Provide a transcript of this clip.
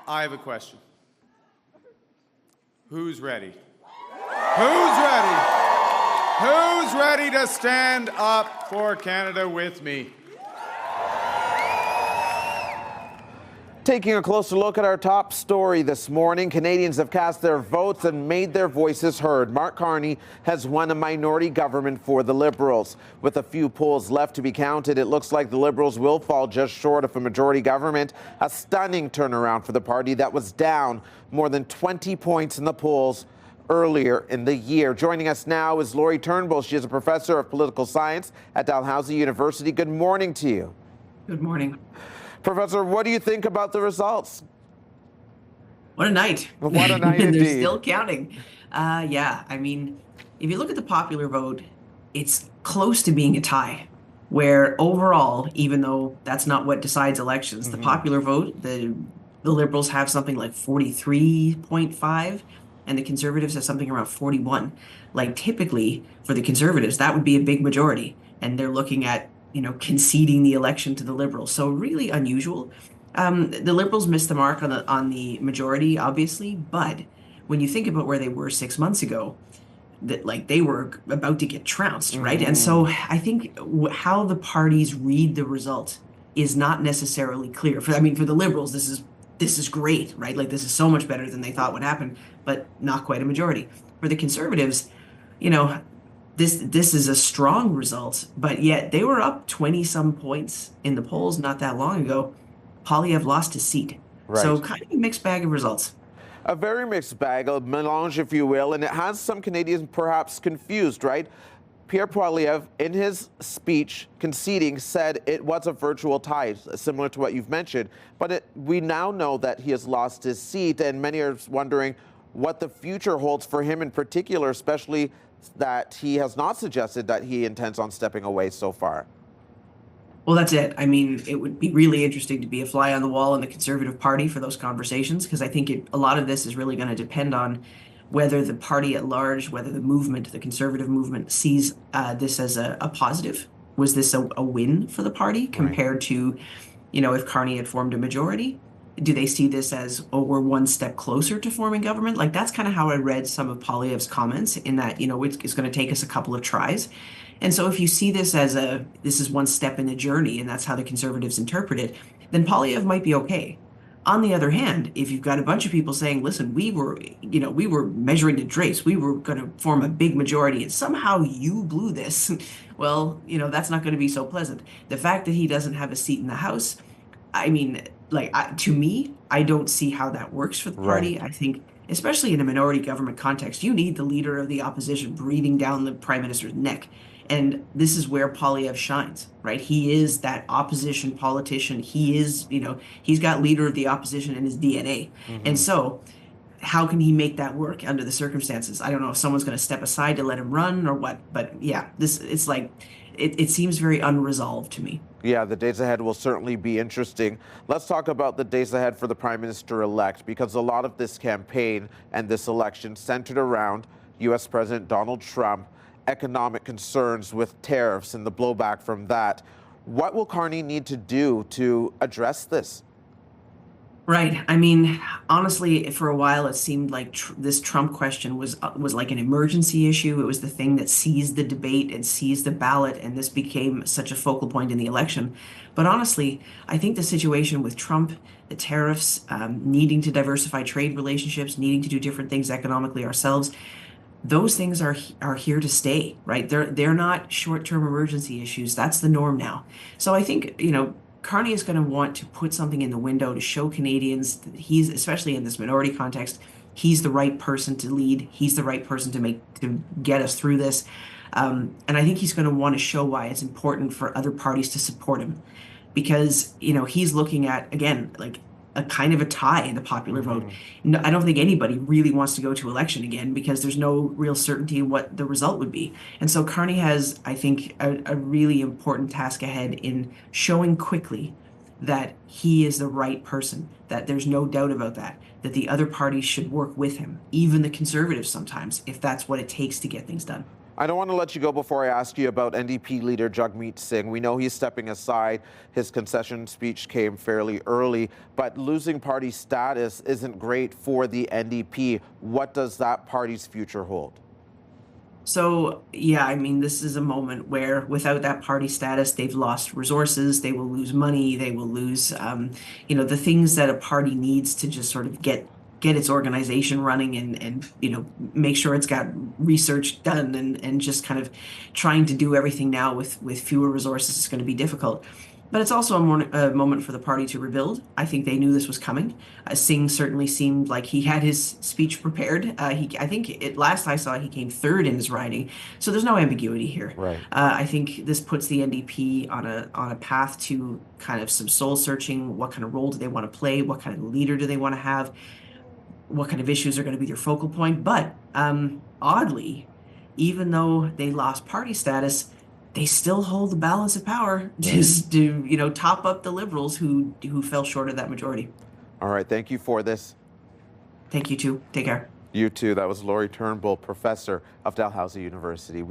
I have a question. Who's ready? Who's ready? Who's ready to stand up for Canada with me? Taking a closer look at our top story this morning, Canadians have cast their votes and made their voices heard. Mark Carney has won a minority government for the Liberals. With a few polls left to be counted, it looks like the Liberals will fall just short of a majority government, a stunning turnaround for the party that was down more than 20 points in the polls earlier in the year. Joining us now is Lori Turnbull. She is a professor of political science at Dalhousie University. Good morning to you. Good morning. Professor, what do you think about the results? What a night. What a night indeed. They're still counting. Yeah, I mean, if you look at the popular vote, it's close to being a tie, where overall, even though that's not what decides elections, the popular vote, the Liberals have something like 43.5, and the Conservatives have something around 41. Like, typically, for the Conservatives, that would be a big majority, and they're looking at conceding the election to the Liberals. So really unusual. The Liberals missed the mark on the majority, obviously, but when you think about where they were 6 months ago, that they were about to get trounced, right? And so I think how the parties read the result is not necessarily clear. For the Liberals, this is great, right? Like, this is so much better than they thought would happen, but not quite a majority. For the Conservatives, this is a strong result, but yet they were up 20-some points in the polls not that long ago. Poilievre lost his seat. Right. So kind of a mixed bag of results. A very mixed bag, a melange, if you will, and it has some Canadians perhaps confused, right? Pierre Poilievre, in his speech conceding, said it was a virtual tie, similar to what you've mentioned. But we now know that he has lost his seat, and many are wondering what the future holds for him in particular, especially that he has not suggested that he intends on stepping away so far. Well, that's it. I mean, it would be really interesting to be a fly on the wall in the Conservative Party for those conversations, because I think a lot of this is really going to depend on whether the party at large, whether the movement, the Conservative movement, sees this as a positive. Was this a win for the party compared to, if Carney had formed a majority? Do they see this as, we're one step closer to forming government? Like, that's kind of how I read some of Poilievre's comments, in that, it's going to take us a couple of tries. And so if you see this as this is one step in the journey, and that's how the Conservatives interpret it, then Poilievre might be okay. On the other hand, if you've got a bunch of people saying, listen, we were measuring the drapes, we were going to form a big majority, and somehow you blew this, well, that's not going to be so pleasant. The fact that he doesn't have a seat in the House, I mean, to me, I don't see how that works for the party. I think, especially in a minority government context, you need the leader of the opposition breathing down the prime minister's neck. And this is where Poilievre shines, right? He is that opposition politician. He is, he's got leader of the opposition in his DNA. And so how can he make that work under the circumstances? I don't know if someone's going to step aside to let him run or what, but yeah, it seems very unresolved to me. Yeah, the days ahead will certainly be interesting. Let's talk about the days ahead for the Prime Minister-elect, because a lot of this campaign and this election centered around U.S. President Donald Trump, economic concerns with tariffs and the blowback from that. What will Carney need to do to address this? Right. I mean, honestly, for a while, it seemed like this Trump question was like an emergency issue. It was the thing that seized the debate and seized the ballot, and this became such a focal point in the election. But honestly, I think the situation with Trump, the tariffs, needing to diversify trade relationships, needing to do different things economically ourselves, those things are here to stay, right? They're not short-term emergency issues. That's the norm now. So I think, Carney is going to want to put something in the window to show Canadians that he's, especially in this minority context, he's the right person to lead. He's the right person to get us through this. And I think he's going to want to show why it's important for other parties to support him, because, he's looking at, again, like a kind of a tie in the popular vote. No, I don't think anybody really wants to go to election again, because there's no real certainty in what the result would be. And so Carney has, I think, a really important task ahead in showing quickly that he is the right person, that there's no doubt about that that the other parties should work with him, even the Conservatives sometimes, if that's what it takes to get things done. I don't want to let you go before I ask you about NDP leader Jagmeet Singh. We know he's stepping aside. His concession speech came fairly early, but losing party status isn't great for the NDP. What does that party's future hold? So, yeah, I mean, this is a moment where without that party status, they've lost resources, they will lose money, they will lose, the things that a party needs to just sort of get its organization running and make sure it's got research done and just kind of trying to do everything now with fewer resources is going to be difficult. But it's also a moment for the party to rebuild. I think they knew this was coming. Singh certainly seemed like he had his speech prepared. I think last I saw, he came third in his riding, so there's no ambiguity here. Right. I think this puts the NDP on a path to kind of some soul searching. What kind of role do they want to play? What kind of leader do they want to have? What kind of issues are going to be their focal point? But oddly, even though they lost party status, they still hold the balance of power to top up the Liberals who fell short of that majority. All right, thank you for this. Thank you too. Take care. You too. That was Lori Turnbull, professor of Dalhousie University.